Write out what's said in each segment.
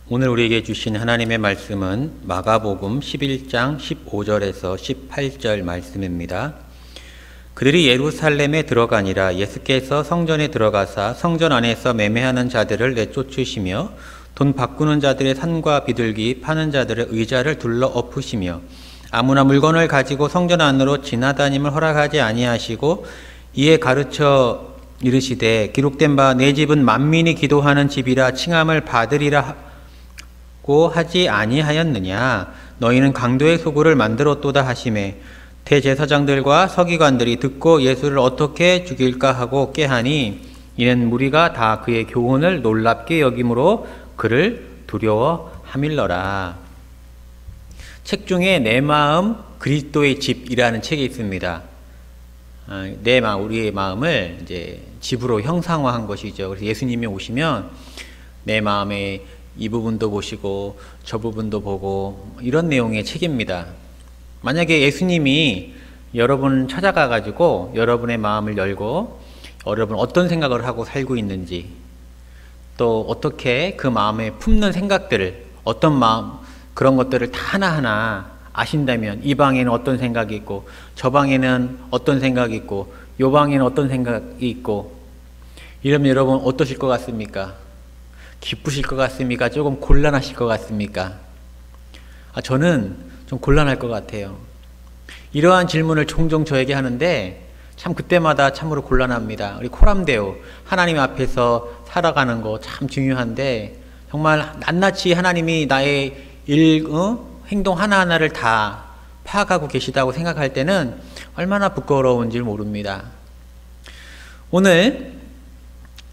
오늘 우리에게 주신 하나님의 말씀은 마가복음 11장 15절에서 18절 말씀입니다. 그들이 예루살렘에 들어가니라. 예수께서 성전에 들어가사 성전 안에서 매매하는 자들을 내쫓으시며 돈 바꾸는 자들의 산과 비둘기 파는 자들의 의자를 둘러 엎으시며 아무나 물건을 가지고 성전 안으로 지나다님을 허락하지 아니하시고 이에 가르쳐 이르시되 기록된 바 내 집은 만민이 기도하는 집이라 칭함을 받으리라 고 하지 아니하였느냐. 너희는 강도의 소굴을 만들었도다 하시매 대제사장들과 서기관들이 듣고 예수를 어떻게 죽일까 하고 꾀하니 이는 무리가 다 그의 교훈을 놀랍게 여김으로 그를 두려워함일러라. 책 중에 내 마음 그리스도의 집이라는 책이 있습니다. 우리의 마음을 이제 집으로 형상화한 것이죠. 그래서 예수님이 오시면 내 마음에 이 부분도 보시고 저 부분도 보고 이런 내용의 책입니다. 만약에 예수님이 여러분 찾아가 가지고 여러분의 마음을 열고 여러분 어떤 생각을 하고 살고 있는지 또 어떻게 그 마음에 품는 생각들을 어떤 마음 그런 것들을 다 하나하나 아신다면 이 방에는 어떤 생각이 있고 저 방에는 어떤 생각이 있고 요 방에는 어떤 생각이 있고 이러면 여러분 어떠실 것 같습니까? 기쁘실 것 같습니까? 조금 곤란하실 것 같습니까? 저는 좀 곤란할 것 같아요. 이러한 질문을 종종 저에게 하는데 참 그때마다 참으로 곤란합니다. 우리 코람데오 하나님 앞에서 살아가는 거 참 중요한데 정말 낱낱이 하나님이 나의 행동 하나하나를 다 파악하고 계시다고 생각할 때는 얼마나 부끄러운지 모릅니다. 오늘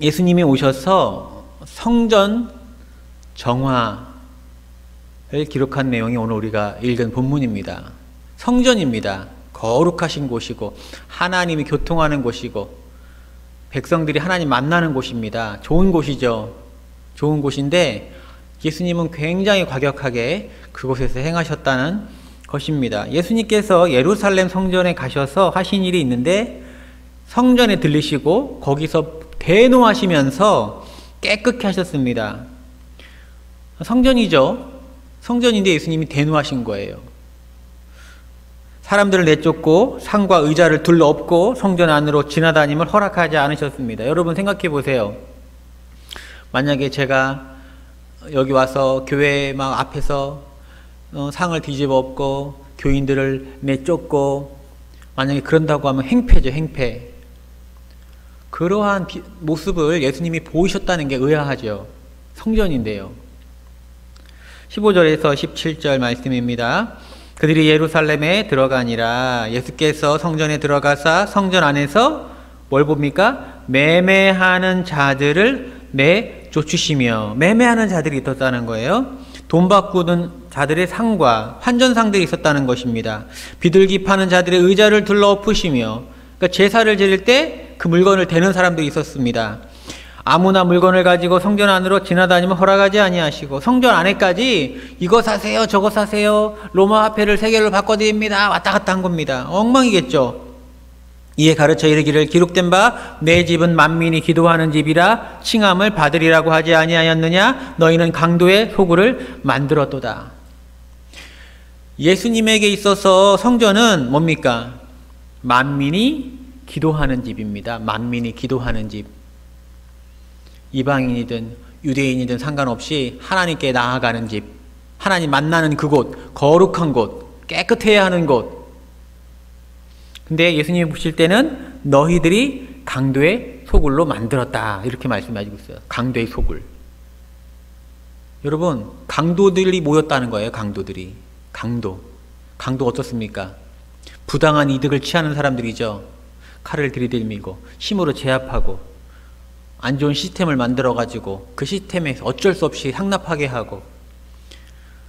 예수님이 오셔서 성전 정화를 기록한 내용이 오늘 우리가 읽은 본문입니다. 성전입니다. 거룩하신 곳이고 하나님이 교통하는 곳이고 백성들이 하나님 만나는 곳입니다. 좋은 곳이죠. 좋은 곳인데 예수님은 굉장히 과격하게 그곳에서 행하셨다는 것입니다. 예수님께서 예루살렘 성전에 가셔서 하신 일이 있는데 성전에 들리시고 거기서 대노하시면서 깨끗게 하셨습니다. 성전이죠. 성전인데 예수님이 대노하신 거예요. 사람들을 내쫓고 상과 의자를 둘러엎고 성전 안으로 지나다님을 허락하지 않으셨습니다. 여러분 생각해 보세요. 만약에 제가 여기 와서 교회 막 앞에서 상을 뒤집어 엎고 교인들을 내쫓고 만약에 그런다고 하면 행패죠. 행패. 그러한 모습을 예수님이 보이셨다는 게 의아하죠. 성전인데요. 15절에서 17절 말씀입니다. 그들이 예루살렘에 들어가니라. 예수께서 성전에 들어가사 성전 안에서 뭘 봅니까? 매매하는 자들을 내쫓으시며 매매하는 자들이 있었다는 거예요. 돈 바꾸는 자들의 상과 환전상들이 있었다는 것입니다. 비둘기 파는 자들의 의자를 둘러엎으시며 그러니까 제사를 지낼 때 그 물건을 대는 사람들이 있었습니다. 아무나 물건을 가지고 성전 안으로 지나다니면 허락하지 아니하시고 성전 안에까지 이거 사세요 저거 사세요 로마 화폐를 세겔로 바꿔드립니다 왔다 갔다 한 겁니다. 엉망이겠죠. 이에 가르쳐 이르기를 기록된 바 내 집은 만민이 기도하는 집이라 칭함을 받으리라고 하지 아니하였느냐. 너희는 강도의 소굴을 만들었도다. 예수님에게 있어서 성전은 뭡니까? 만민이 기도하는 집입니다. 만민이 기도하는 집. 이방인이든 유대인이든 상관없이 하나님께 나아가는 집, 하나님 만나는 그곳, 거룩한 곳, 깨끗해야 하는 곳. 근데 예수님이 보실 때는 너희들이 강도의 소굴로 만들었다 이렇게 말씀하시고 있어요. 강도의 소굴. 여러분 강도들이 모였다는 거예요. 강도들이. 강도 어떻습니까? 부당한 이득을 취하는 사람들이죠. 칼을 들이밀고 힘으로 제압하고 안 좋은 시스템을 만들어가지고 그 시스템에서 어쩔 수 없이 상납하게 하고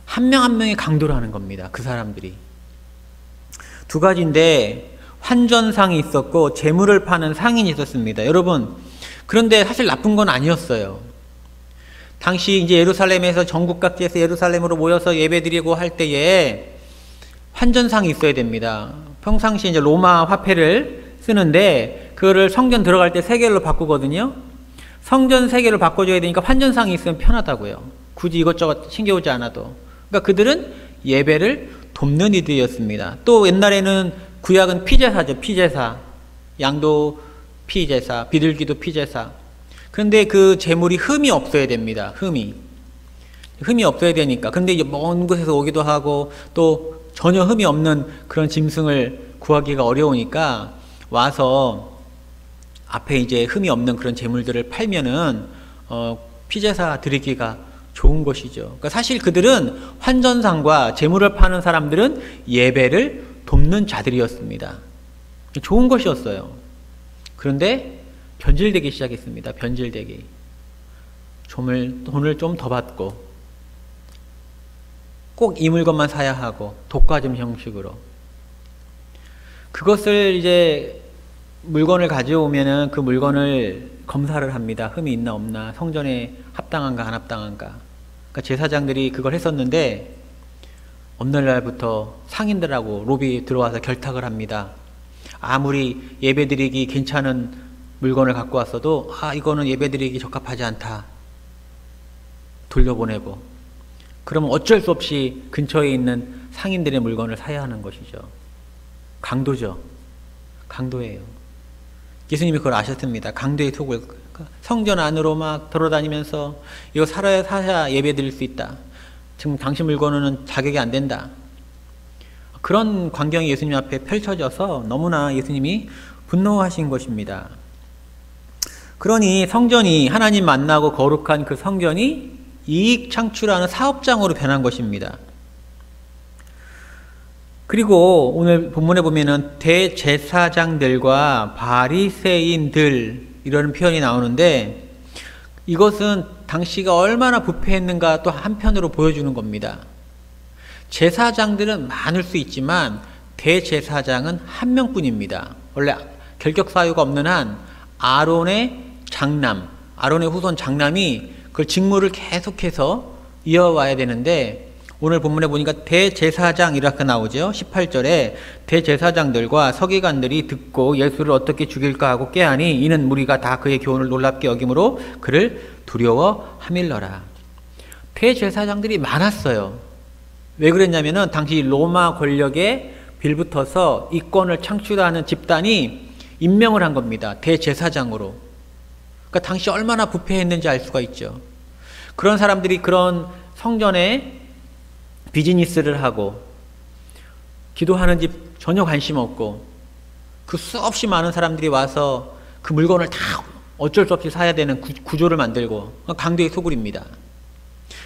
한 명 한 명이 강도라는 겁니다. 그 사람들이. 두 가지인데 환전상이 있었고 재물을 파는 상인이 있었습니다. 여러분 그런데 사실 나쁜 건 아니었어요. 당시 이제 예루살렘에서 전국 각지에서 예루살렘으로 모여서 예배드리고 할 때에 환전상이 있어야 됩니다. 평상시 이제 로마 화폐를 쓰는데 그거를 성전 들어갈 때 세겔로 바꾸거든요. 성전 세겔로 바꿔줘야 되니까 환전상이 있으면 편하다고요. 굳이 이것저것 챙겨오지 않아도. 그러니까 그들은 예배를 돕는 이들이었습니다. 또 옛날에는 구약은 피제사죠. 피제사. 양도 피제사, 비둘기도 피제사. 그런데 그 제물이 흠이 없어야 됩니다. 흠이 없어야 되니까. 근데 이제 먼 곳에서 오기도 하고 또 전혀 흠이 없는 그런 짐승을 구하기가 어려우니까 와서 앞에 이제 흠이 없는 그런 제물들을 팔면은 피제사 드리기가 좋은 것이죠. 그러니까 사실 그들은 환전상과 제물을 파는 사람들은 예배를 돕는 자들이었습니다. 좋은 것이었어요. 그런데 변질되기 시작했습니다. 변질되기. 돈을 좀 더 받고 꼭 이 물건만 사야 하고 독과점 형식으로. 그것을 이제 물건을 가져오면은 그 물건을 검사를 합니다. 흠이 있나 없나, 성전에 합당한가 안 합당한가. 그러니까 제사장들이 그걸 했었는데 어느 날부터 상인들하고 로비에 들어와서 결탁을 합니다. 아무리 예배드리기 괜찮은 물건을 갖고 왔어도 이거는 예배드리기 적합하지 않다. 돌려보내고. 그러면 어쩔 수 없이 근처에 있는 상인들의 물건을 사야 하는 것이죠. 강도죠. 강도예요. 예수님이 그걸 아셨습니다. 강도의 속을. 성전 안으로 막 돌아다니면서 이거 사야 예배 드릴 수 있다. 지금 당신 물건은 자격이 안 된다. 그런 광경이 예수님 앞에 펼쳐져서 너무나 예수님이 분노하신 것입니다. 그러니 성전이 하나님 만나고 거룩한 그 성전이 이익 창출하는 사업장으로 변한 것입니다. 그리고 오늘 본문에 보면은 대제사장들과 바리새인들 이런 표현이 나오는데 이것은 당시가 얼마나 부패했는가 또 한편으로 보여주는 겁니다. 제사장들은 많을 수 있지만 대제사장은 한 명뿐입니다. 원래 결격 사유가 없는 한 아론의 후손 장남이 그 직무를 계속해서 이어와야 되는데 오늘 본문에 보니까 대제사장 이렇게 나오죠. 18절에 대제사장들과 서기관들이 듣고 예수를 어떻게 죽일까 하고 꾀하니 이는 무리가 다 그의 교훈을 놀랍게 여김으로 그를 두려워하밀러라. 대제사장들이 많았어요. 왜 그랬냐면은 당시 로마 권력에 빌붙어서 이권을 창출하는 집단이 임명을 한 겁니다. 대제사장으로. 그러니까 당시 얼마나 부패했는지 알 수가 있죠. 그런 사람들이 그런 성전에 비즈니스를 하고 기도하는 집 전혀 관심 없고 그 수없이 많은 사람들이 와서 그 물건을 다 어쩔 수 없이 사야 되는 구조를 만들고 강도의 소굴입니다.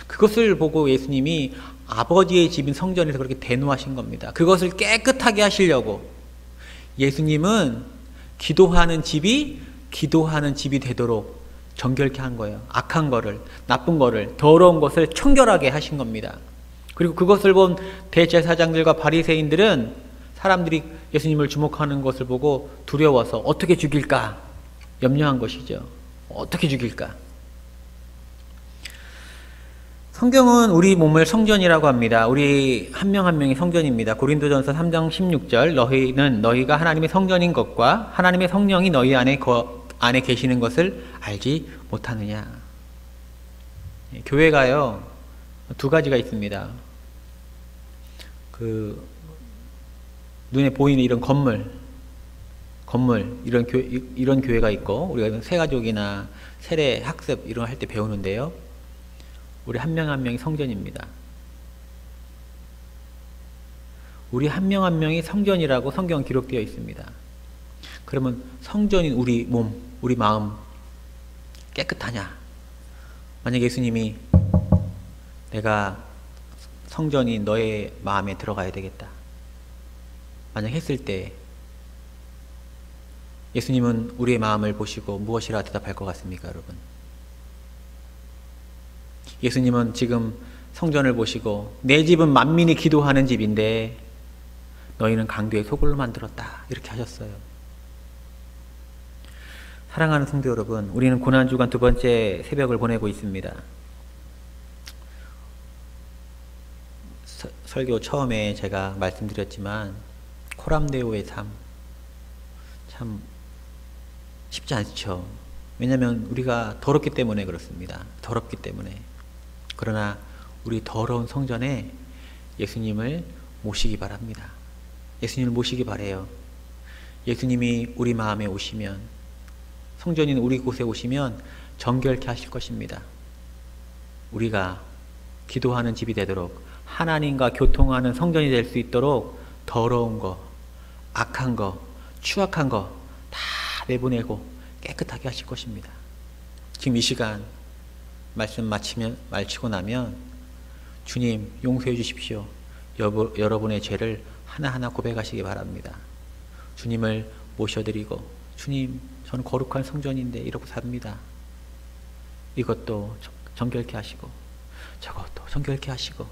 그것을 보고 예수님이 아버지의 집인 성전에서 그렇게 대노하신 겁니다. 그것을 깨끗하게 하시려고. 예수님은 기도하는 집이 되도록 정결케 한 거예요. 악한 거를, 나쁜 거를, 더러운 것을 청결하게 하신 겁니다. 그리고 그것을 본 대제사장들과 바리새인들은 사람들이 예수님을 주목하는 것을 보고 두려워서 어떻게 죽일까 염려한 것이죠. 어떻게 죽일까. 성경은 우리 몸을 성전이라고 합니다. 우리 한 명 한 명이 성전입니다. 고린도전서 3장 16절 너희가 하나님의 성전인 것과 하나님의 성령이 너희 안에 계시는 것을 알지 못하느냐. 교회가요 두 가지가 있습니다. 그 눈에 보이는 이런 건물 이런 교회가 있고 우리가 새가족이나 세례 학습 이런 거 할 때 배우는데요. 우리 한 명 한 명이 성전입니다. 우리 한 명 한 명이 성전이라고 성경 기록되어 있습니다. 그러면 성전인 우리 몸, 우리 마음 깨끗하냐? 만약 예수님이 내가 성전인 너의 마음에 들어가야 되겠다. 만약 했을 때 예수님은 우리의 마음을 보시고 무엇이라 대답할 것 같습니까, 여러분? 예수님은 지금 성전을 보시고 내 집은 만민이 기도하는 집인데 너희는 강도의 소굴로 만들었다. 이렇게 하셨어요. 사랑하는 성도 여러분, 우리는 고난주간 두 번째 새벽을 보내고 있습니다. 설교 처음에 제가 말씀드렸지만 코람데오의 삶 참 쉽지 않죠. 왜냐하면 우리가 더럽기 때문에 그렇습니다. 더럽기 때문에 그러나 우리 더러운 성전에 예수님을 모시기 바랍니다. 예수님을 모시기 바래요. 예수님이 우리 마음에 오시면, 성전인 우리 곳에 오시면 정결케 하실 것입니다. 우리가 기도하는 집이 되도록, 하나님과 교통하는 성전이 될 수 있도록 더러운 거, 악한 거, 추악한 거 다 내보내고 깨끗하게 하실 것입니다. 지금 이 시간 말씀 마치고 나면 주님 용서해 주십시오. 여러분의 죄를 하나하나 고백하시기 바랍니다. 주님을 모셔드리고, 주님 저는 거룩한 성전인데 이러고 삽니다. 이것도 정결케 하시고 저것도 정결케 하시고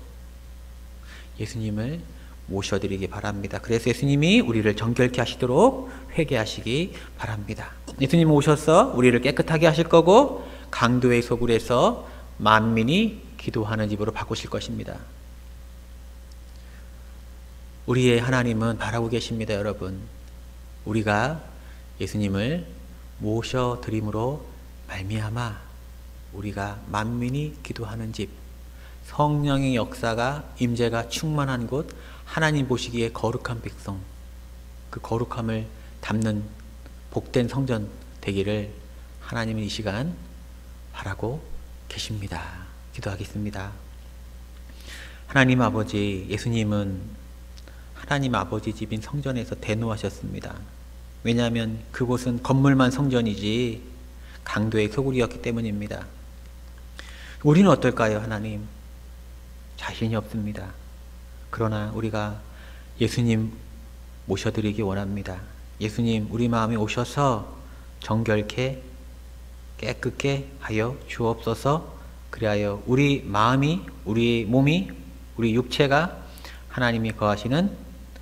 예수님을 모셔드리기 바랍니다. 그래서 예수님이 우리를 정결케 하시도록 회개하시기 바랍니다. 예수님 오셔서 우리를 깨끗하게 하실 거고, 강도의 소굴에서 만민이 기도하는 집으로 바꾸실 것입니다. 우리의 하나님은 바라고 계십니다. 여러분, 우리가 예수님을 모셔드림으로 말미암아 우리가 만민이 기도하는 집, 성령의 역사가, 임재가 충만한 곳, 하나님 보시기에 거룩한 백성, 그 거룩함을 담는 복된 성전 되기를 하나님은 이 시간 바라고 계십니다. 기도하겠습니다. 하나님 아버지, 예수님은 하나님 아버지 집인 성전에서 대노하셨습니다. 왜냐하면 그곳은 건물만 성전이지 강도의 소굴이었기 때문입니다. 우리는 어떨까요, 하나님? 자신이 없습니다. 그러나 우리가 예수님 모셔드리기 원합니다. 예수님 우리 마음에 오셔서 정결케 깨끗게 하여 주옵소서. 그리하여 우리 마음이, 우리 몸이, 우리 육체가 하나님이 거하시는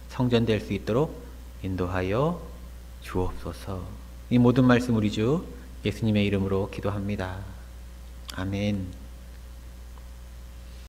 성전 될 수 있도록 인도하여 주옵소서. 이 모든 말씀 우리 주 예수님의 이름으로 기도합니다. 아멘.